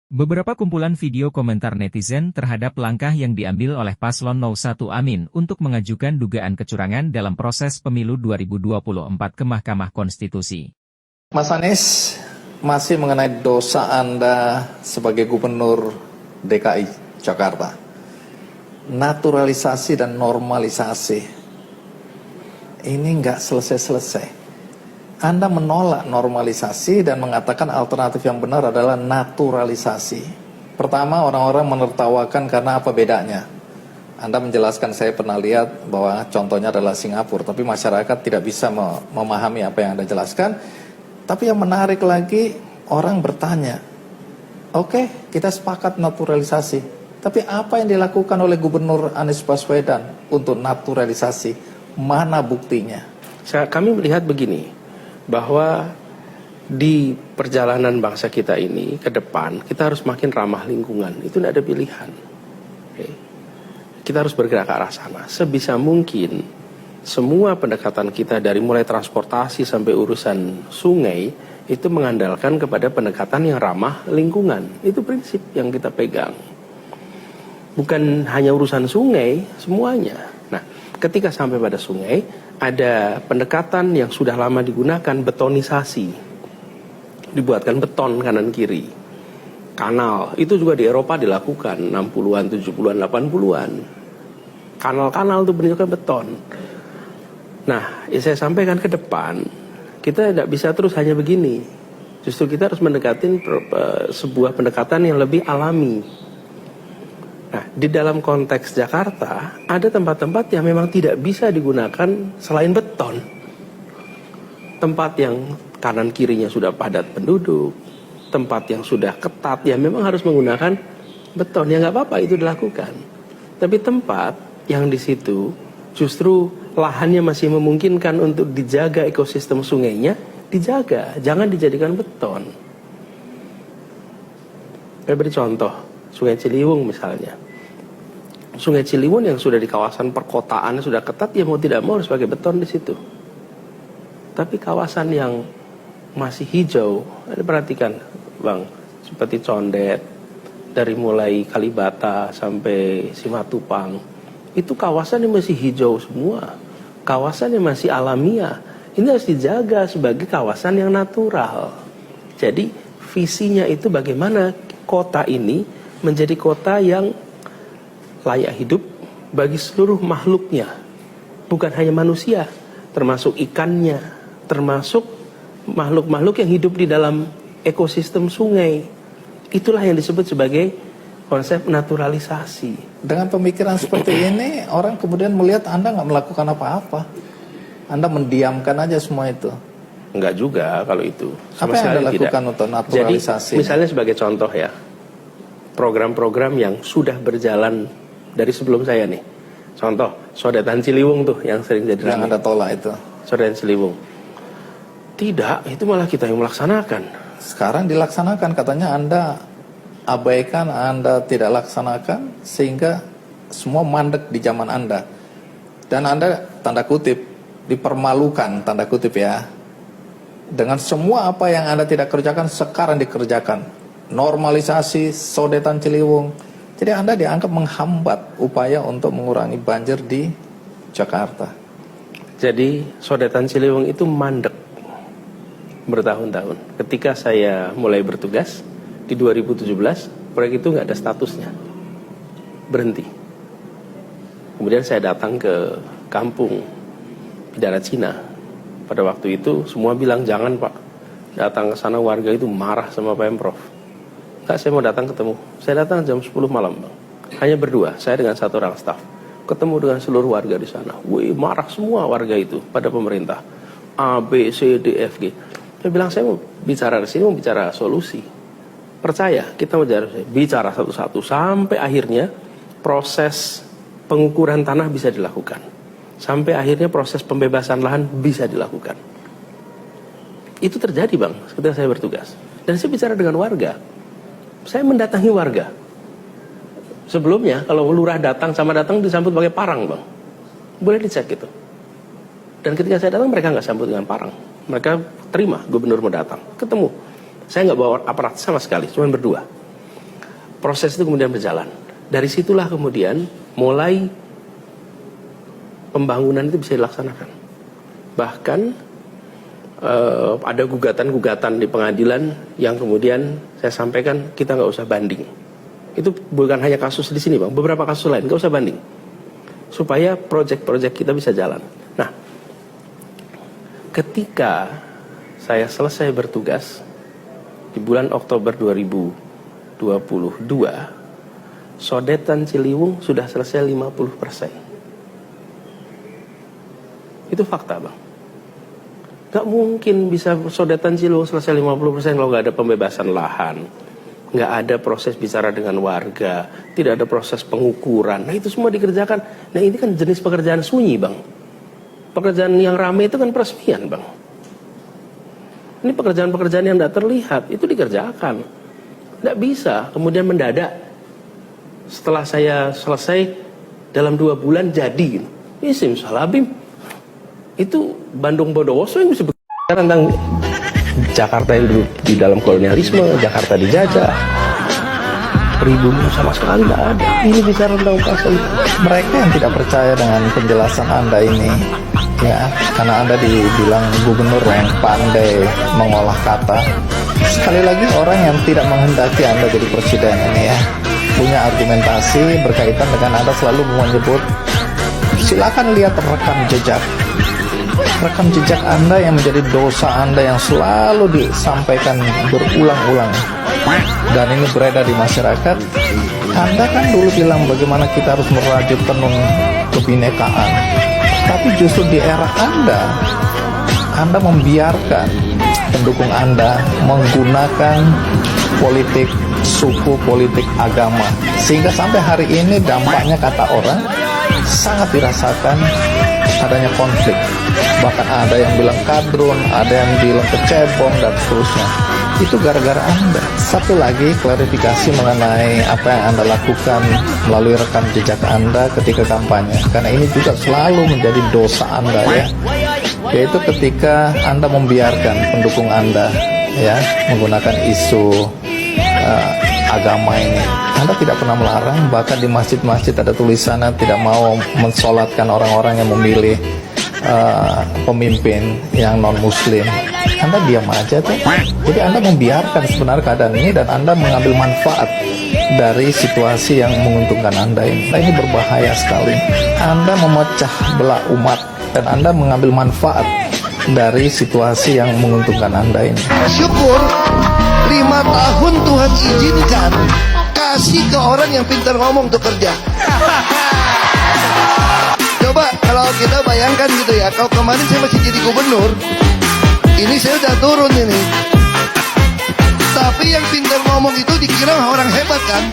Beberapa kumpulan video komentar netizen terhadap langkah yang diambil oleh Paslon 01 Amin untuk mengajukan dugaan kecurangan dalam proses pemilu 2024 ke Mahkamah Konstitusi. Mas Anies, masih mengenai dosa Anda sebagai Gubernur DKI Jakarta. Naturalisasi dan normalisasi. Ini nggak selesai-selesai. Anda menolak normalisasi dan mengatakan alternatif yang benar adalah naturalisasi. Pertama, orang-orang menertawakan karena apa bedanya. Anda menjelaskan, saya pernah lihat bahwa contohnya adalah Singapura, tapi masyarakat tidak bisa memahami apa yang Anda jelaskan. Tapi yang menarik lagi, orang bertanya, oke, kita sepakat naturalisasi, tapi apa yang dilakukan oleh Gubernur Anies Baswedan untuk naturalisasi? Mana buktinya? Kami melihat begini, bahwa di perjalanan bangsa kita ini ke depan, kita harus makin ramah lingkungan. Itu tidak ada pilihan. Oke. Kita harus bergerak ke arah sana. Sebisa mungkin, semua pendekatan kita dari mulai transportasi sampai urusan sungai, itu mengandalkan kepada pendekatan yang ramah lingkungan. Itu prinsip yang kita pegang. Bukan hanya urusan sungai, semuanya. Nah, ketika sampai pada sungai, ada pendekatan yang sudah lama digunakan, betonisasi. Dibuatkan beton kanan kiri. Kanal, itu juga di Eropa dilakukan 60-an, 70-an, 80-an. Kanal-kanal itu bentuknya beton. Nah, saya sampaikan ke depan, kita tidak bisa terus hanya begini. Justru kita harus mendekatin sebuah pendekatan yang lebih alami. Nah, di dalam konteks Jakarta, ada tempat-tempat yang memang tidak bisa digunakan selain beton. Tempat yang kanan kirinya sudah padat penduduk, tempat yang sudah ketat, ya memang harus menggunakan beton. Ya nggak apa-apa, itu dilakukan. Tapi tempat yang di situ justru lahannya masih memungkinkan untuk dijaga ekosistem sungainya, dijaga, jangan dijadikan beton. Saya beri contoh, Sungai Ciliwung misalnya. Sungai Ciliwung yang sudah di kawasan perkotaan sudah ketat, ya mau tidak mau harus pakai beton di situ. Tapi kawasan yang masih hijau, Anda perhatikan, Bang, seperti Condet, dari mulai Kalibata sampai Simatupang, itu kawasan yang masih hijau semua, kawasan yang masih alamiah. Ini harus dijaga sebagai kawasan yang natural. Jadi visinya itu bagaimana kota ini menjadi kota yang layak hidup bagi seluruh makhluknya, bukan hanya manusia, termasuk ikannya, termasuk makhluk-makhluk yang hidup di dalam ekosistem sungai. Itulah yang disebut sebagai konsep naturalisasi. Dengan pemikiran seperti ini, orang kemudian melihat Anda nggak melakukan apa-apa. Anda mendiamkan aja semua itu. Enggak juga kalau itu. Apa yang Anda lakukan untuk naturalisasi? Jadi, misalnya sebagai contoh ya, program-program yang sudah berjalan dari sebelum saya nih. Contoh, Sodetan Ciliwung tuh yang sering jadi yang Anda tolak itu. Sodetan Ciliwung. Tidak, itu malah kita yang melaksanakan. Sekarang dilaksanakan, katanya Anda abaikan, Anda tidak laksanakan, sehingga semua mandek di zaman Anda. Dan Anda, tanda kutip, dipermalukan, tanda kutip ya. Dengan semua apa yang Anda tidak kerjakan, sekarang dikerjakan. Normalisasi Sodetan Ciliwung. Jadi Anda dianggap menghambat upaya untuk mengurangi banjir di Jakarta. Jadi Sodetan Ciliwung itu mandek bertahun-tahun. Ketika saya mulai bertugas di 2017, proyek itu nggak ada statusnya, berhenti. Kemudian saya datang ke kampung Bidara Cina. Pada waktu itu semua bilang jangan Pak, datang ke sana warga itu marah sama Pemprov. Enggak, saya mau datang ketemu. Saya datang jam 10 malam Bang, hanya berdua, saya dengan satu orang staf. Ketemu dengan seluruh warga di sana. Wih, marah semua warga itu pada pemerintah. A, B, C, D, F, G. Saya bilang, saya mau bicara di sini, mau bicara solusi. Percaya, kita mau bicara satu-satu sampai akhirnya proses pengukuran tanah bisa dilakukan. Sampai akhirnya proses pembebasan lahan bisa dilakukan. Itu terjadi Bang, ketika saya bertugas. Dan saya bicara dengan warga. Saya mendatangi warga. Sebelumnya kalau lurah datang sama datang disambut pakai parang Bang. Boleh dicek gitu. Dan ketika saya datang mereka nggak sambut dengan parang. Mereka terima gubernur mau datang. Ketemu. Saya nggak bawa aparat sama sekali, cuma berdua. proses itu kemudian berjalan. Dari situlah kemudian mulai pembangunan itu bisa dilaksanakan. Bahkan ada gugatan-gugatan di pengadilan yang kemudian saya sampaikan kita nggak usah banding. Itu bukan hanya kasus di sini Bang, beberapa kasus lain nggak usah banding. Supaya proyek-proyek kita bisa jalan. Nah, ketika saya selesai bertugas di bulan Oktober 2022, Sodetan Ciliwung sudah selesai 50%. Itu fakta Bang. Gak mungkin bisa Sodetan Ciliwung selesai 50% kalau gak ada pembebasan lahan, gak ada proses bicara dengan warga, tidak ada proses pengukuran. Nah itu semua dikerjakan. Nah ini kan jenis pekerjaan sunyi Bang. Pekerjaan yang ramai itu kan peresmian Bang. Ini pekerjaan-pekerjaan yang tidak terlihat, itu dikerjakan. Tidak bisa kemudian mendadak. Setelah saya selesai dalam 2 bulan jadi. Ini simsalabim. Itu Bandung Bondowoso yang bisa berbicara tentang Jakarta yang dulu di dalam kolonialisme, Jakarta dijajah. Pribumi sama sekali tidak ada. Ini bicara tentang pasal. Mereka yang tidak percaya dengan penjelasan Anda ini, ya, karena Anda dibilang gubernur yang pandai mengolah kata. Sekali lagi orang yang tidak menghendaki Anda jadi presiden ini ya, punya argumentasi berkaitan dengan Anda selalu menyebut, silakan lihat rekam jejak Anda yang menjadi dosa Anda yang selalu disampaikan berulang-ulang dan ini beredar di masyarakat. Anda kan dulu bilang bagaimana kita harus merajut tenun kebinekaan, tapi justru di era Anda membiarkan pendukung Anda menggunakan politik suku, politik agama, sehingga sampai hari ini dampaknya kata orang sangat dirasakan adanya konflik. Bahkan ada yang bilang kadrun, ada yang bilang kecebong dan seterusnya. Itu gara-gara Anda. Satu lagi klarifikasi mengenai apa yang Anda lakukan melalui rekam jejak Anda ketika kampanye, karena ini juga selalu menjadi dosa Anda ya, yaitu ketika Anda membiarkan pendukung Anda ya menggunakan isu agama ini. Anda tidak pernah melarang, bahkan di masjid-masjid ada tulisannya tidak mau mensolatkan orang-orang yang memilih pemimpin yang non-muslim. Anda diam aja tuh. Jadi Anda membiarkan sebenarnya keadaan ini dan Anda mengambil manfaat dari situasi yang menguntungkan Anda ini. Ini berbahaya sekali. Anda memecah belah umat dan Anda mengambil manfaat dari situasi yang menguntungkan Anda ini. Syukur 5 tahun Tuhan izinkan kasih ke orang yang pintar ngomong tuh kerja. Coba kalau kita bayangkan gitu ya, kalau kemarin saya masih jadi gubernur, ini saya udah turun ini. Tapi yang pintar ngomong itu dikira orang hebat kan?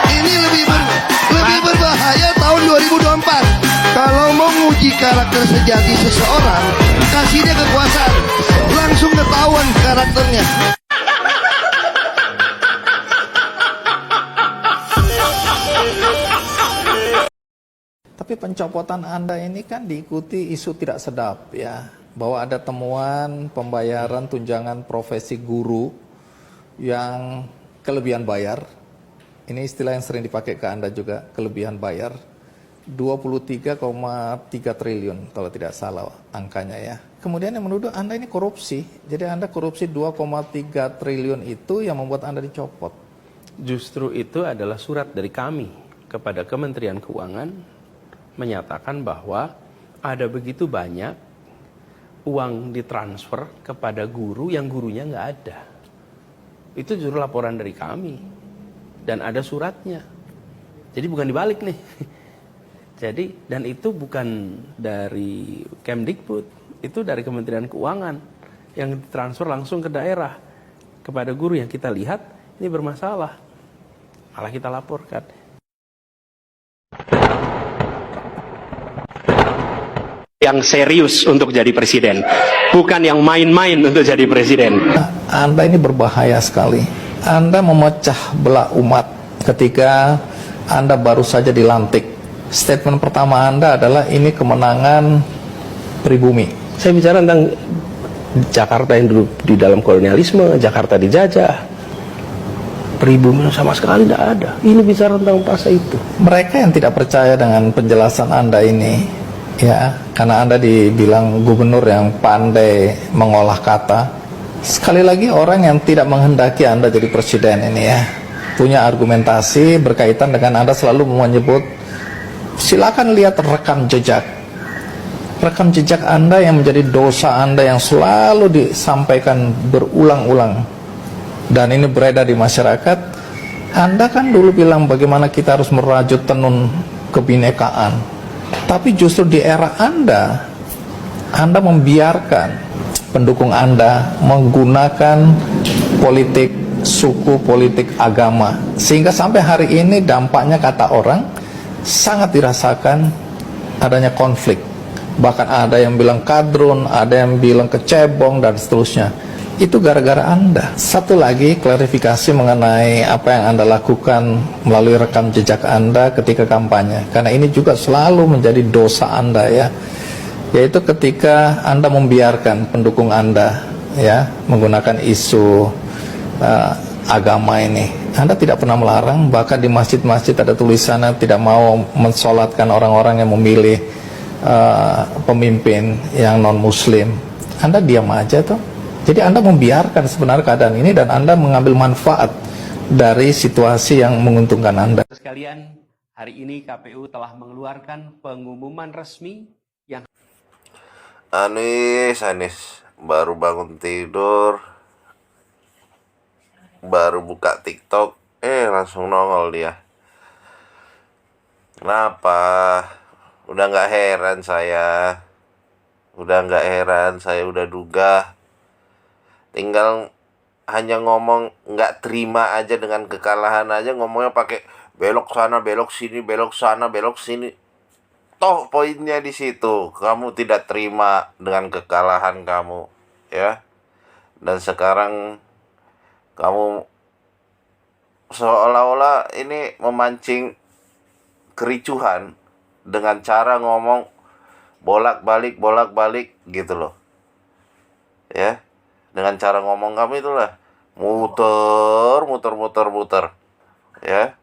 Ini lebih berbahaya tahun 2024. Kalau mau nguji karakter sejati seseorang, kasih dia kekuasaan, langsung ketahuan karakternya. Tapi pencopotan Anda ini kan diikuti isu tidak sedap ya, bahwa ada temuan pembayaran tunjangan profesi guru yang kelebihan bayar. Ini istilah yang sering dipakai ke Anda juga, kelebihan bayar. 23,3 triliun kalau tidak salah angkanya ya. Kemudian yang menuduh Anda ini korupsi. Jadi Anda korupsi 2,3 triliun itu yang membuat Anda dicopot. Justru itu adalah surat dari kami kepada Kementerian Keuangan menyatakan bahwa ada begitu banyak uang ditransfer kepada guru yang gurunya nggak ada. Itu justru laporan dari kami dan ada suratnya. Jadi bukan dibalik nih. Jadi dan itu bukan dari Kemdikbud, itu dari Kementerian Keuangan yang ditransfer langsung ke daerah kepada guru yang kita lihat ini bermasalah. Malah kita laporkan. Yang serius untuk jadi presiden, bukan yang main-main untuk jadi presiden. Anda ini berbahaya sekali. Anda memecah belah umat ketika Anda baru saja dilantik. Statement pertama Anda adalah ini kemenangan pribumi. Saya bicara tentang Jakarta yang dulu di dalam kolonialisme, Jakarta dijajah. ribu miliar sama sekali tidak ada. Ini bicara tentang fase itu. Mereka yang tidak percaya dengan penjelasan Anda ini, ya, karena Anda dibilang gubernur yang pandai mengolah kata. Sekali lagi, orang yang tidak menghendaki Anda jadi presiden ini ya, punya argumentasi berkaitan dengan Anda selalu menyebut, silakan lihat rekam jejak. Rekam jejak Anda yang menjadi dosa Anda yang selalu disampaikan berulang-ulang. Dan ini beredar di masyarakat. Anda kan dulu bilang bagaimana kita harus merajut tenun kebinekaan. Tapi justru di era Anda membiarkan pendukung Anda menggunakan politik suku, politik agama. Sehingga sampai hari ini dampaknya, kata orang, sangat dirasakan adanya konflik. Bahkan ada yang bilang kadrun, ada yang bilang kecebong, dan seterusnya. Itu gara-gara Anda. Satu lagi klarifikasi mengenai apa yang Anda lakukan melalui rekam jejak Anda ketika kampanye. Karena ini juga selalu menjadi dosa Anda ya. Yaitu ketika Anda membiarkan pendukung Anda ya menggunakan isu agama ini. Anda tidak pernah melarang, bahkan di masjid-masjid ada tulisannya tidak mau mensolatkan orang-orang yang memilih pemimpin yang non-muslim. Anda diam aja tuh. Jadi Anda membiarkan sebenarnya keadaan ini dan Anda mengambil manfaat dari situasi yang menguntungkan Anda. Sekalian, hari ini KPU telah mengeluarkan pengumuman resmi yang Anies baru bangun tidur, baru buka TikTok, langsung nongol dia. Kenapa? Udah nggak heran saya, udah duga. Tinggal hanya ngomong nggak terima aja dengan kekalahan aja, ngomongnya pakai belok sana, belok sini, belok sana, belok sini. Toh poinnya di situ, kamu tidak terima dengan kekalahan kamu, ya. Dan sekarang kamu seolah-olah ini memancing kericuhan dengan cara ngomong bolak-balik gitu loh. Ya. Dengan cara ngomong kamu itulah muter. Ya.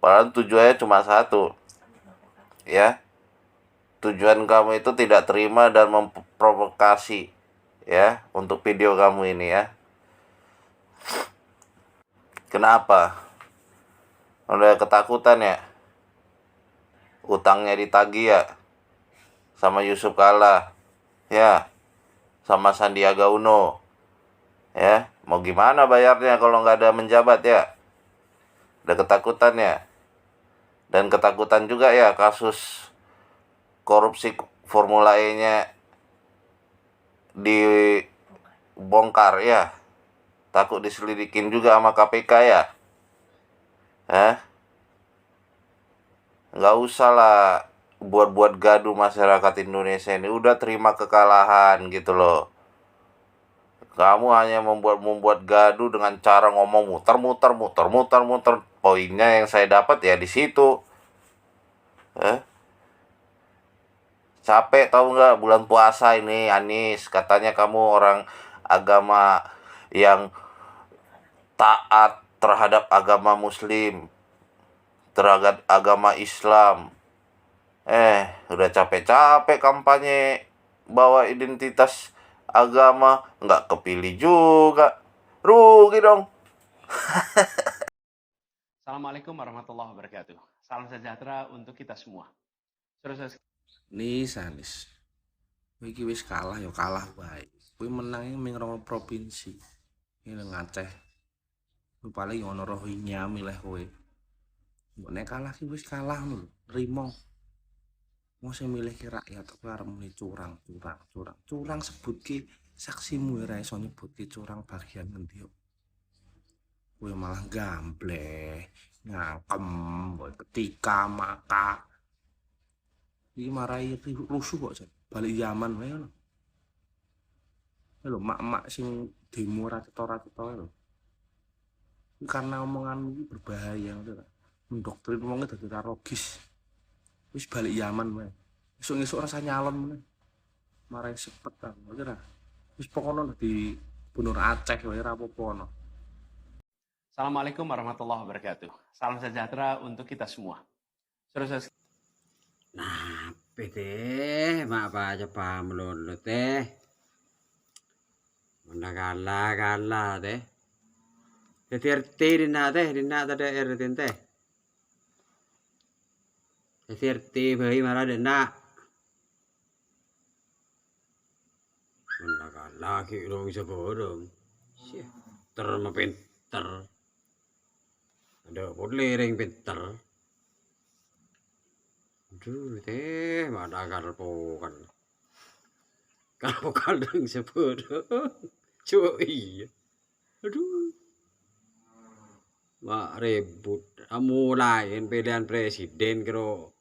Padahal tujuannya cuma satu. Ya. Tujuan kamu itu tidak terima dan memprovokasi ya untuk video kamu ini ya. Kenapa? Udah ketakutan ya? Utangnya ditagih ya? Sama Yusuf Kalla. Ya. Sama Sandiaga Uno ya, mau gimana bayarnya kalau nggak ada menjabat ya? Udah ketakutan ya. Dan ketakutan juga ya kasus korupsi Formula E nya dibongkar ya, takut diselidikin juga sama KPK ya. Nggak usah lah buat gaduh masyarakat Indonesia ini. Udah terima kekalahan gitu loh. Kamu hanya membuat gaduh dengan cara ngomong muter. Poinnya yang saya dapat ya di situ. Capek tahu nggak bulan puasa ini, Anies. Katanya kamu orang agama yang taat terhadap agama Muslim, terhadap agama Islam. Udah capek-capek kampanye bawa identitas agama, nggak kepilih juga. Rugi dong. Assalamualaikum warahmatullahi wabarakatuh. Salam sejahtera untuk kita semua. Nis, iki wis kalah ya kalah wae. Kuwi menang ming rong provinsi. Ini Aceh. Kuwi paling ono Rohingya milih kowe. Mbok nek kalah ki wis kalah lho, rimo. Mau saya milih ki rakyat aku arep muni curang. Sebutke saksimu ora iso nyebutke curang bagian ngendi yo. Kowe malah gambleh, ngangkem, ketika maka iki marai rusuh kok Jan. Balik Yaman wae lho. Lho mak-mak sing demo ra cetha lho. Karena omongan iki berbahaya ngono lho. Mendoktrin wong dadi ra logis. Wis balik Yaman wae. Esuk-esuk rasa nyalon meneh. Marai sepet ta, ora. Wis pokoke di Bunur Aceh wae ra apa-apa ono. Assalamualaikum warahmatullahi wabarakatuh. Salam sejahtera untuk kita semua. Saudara-saudara, Nah, teh, mak baca paham lulu teh. Munda kalah teh. Tetirti dina tadi ertin teh. Tetirti bayi marah dina. Munda kalah ki dong seborong. Pinter mah pinter. Ada boleh ring pinter. Aduh, teh, mana karpokan. Karpokan dong seborong. Cuy. Aduh. Mak ribut. Mulai pilihan presiden kiro.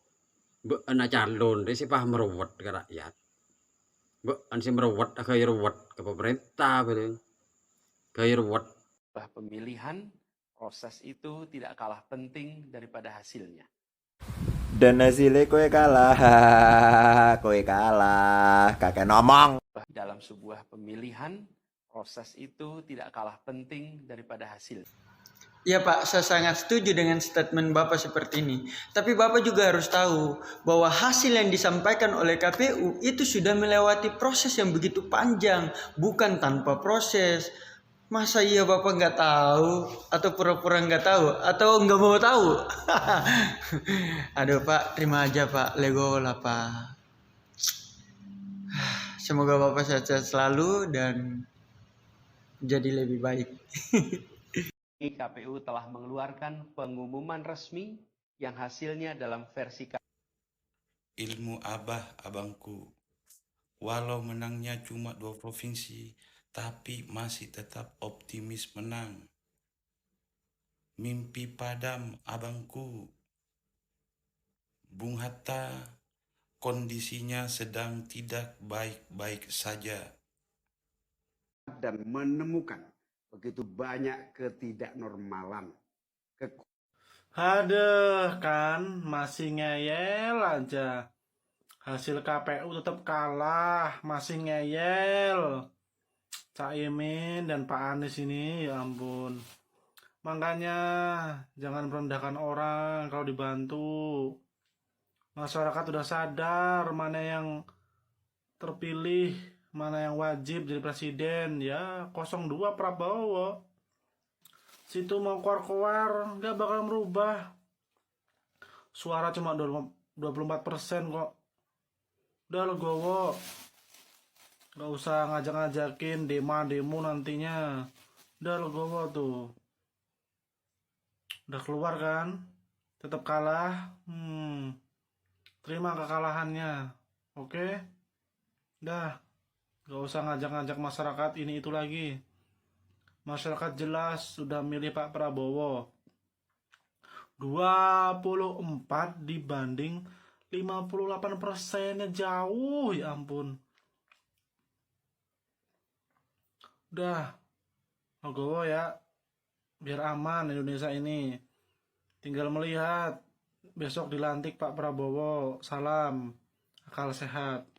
Anak calon deh sih paham meruwet ke rakyat. Ansi meruwet ke ruwet ke pemerintah betul. Ke ruwet. pemilihan, proses itu tidak kalah penting daripada hasilnya. Dan hasilnya kowe kalah, kakek ngomong. Dalam sebuah pemilihan, proses itu tidak kalah penting daripada hasil. Ya Pak, saya sangat setuju dengan statement Bapak seperti ini. Tapi Bapak juga harus tahu bahwa hasil yang disampaikan oleh KPU itu sudah melewati proses yang begitu panjang, bukan tanpa proses. Masa iya Bapak nggak tahu, atau pura-pura nggak tahu, atau nggak mau tahu? Aduh Pak, terima aja Pak, lego lah Pak. Semoga Bapak sehat-sehat selalu dan jadi lebih baik. KPU telah mengeluarkan pengumuman resmi yang hasilnya dalam versi Ilmu abah abangku, walau menangnya cuma 2 provinsi, tapi masih tetap optimis menang. Mimpi padam abangku. Bung Hatta, kondisinya sedang tidak baik-baik saja. Dan menemukan begitu banyak ketidaknormalan. Aduh, kan masih ngeyel aja. Hasil KPU tetap kalah, masih ngeyel. Caimin dan Pak Anies ini, ya ampun. Makanya jangan merendahkan orang kalau dibantu. Masyarakat udah sadar mana yang terpilih, mana yang wajib jadi presiden. Ya 02 Prabowo. Situ mau keluar nggak bakal merubah. Suara cuma 24% kok. Udah legowo. Gak usah ngajak-ngajakin demo nantinya. Udah legowo tuh. Udah keluar kan? Tetap kalah. Terima kekalahannya. Oke? Udah. Gak usah ngajak-ngajak masyarakat ini itu lagi. Masyarakat jelas sudah milih Pak Prabowo. 24 dibanding 58%-nya jauh, ya ampun. Udah, legowo ya, biar aman Indonesia ini. Tinggal melihat, besok dilantik Pak Prabowo. Salam, akal sehat.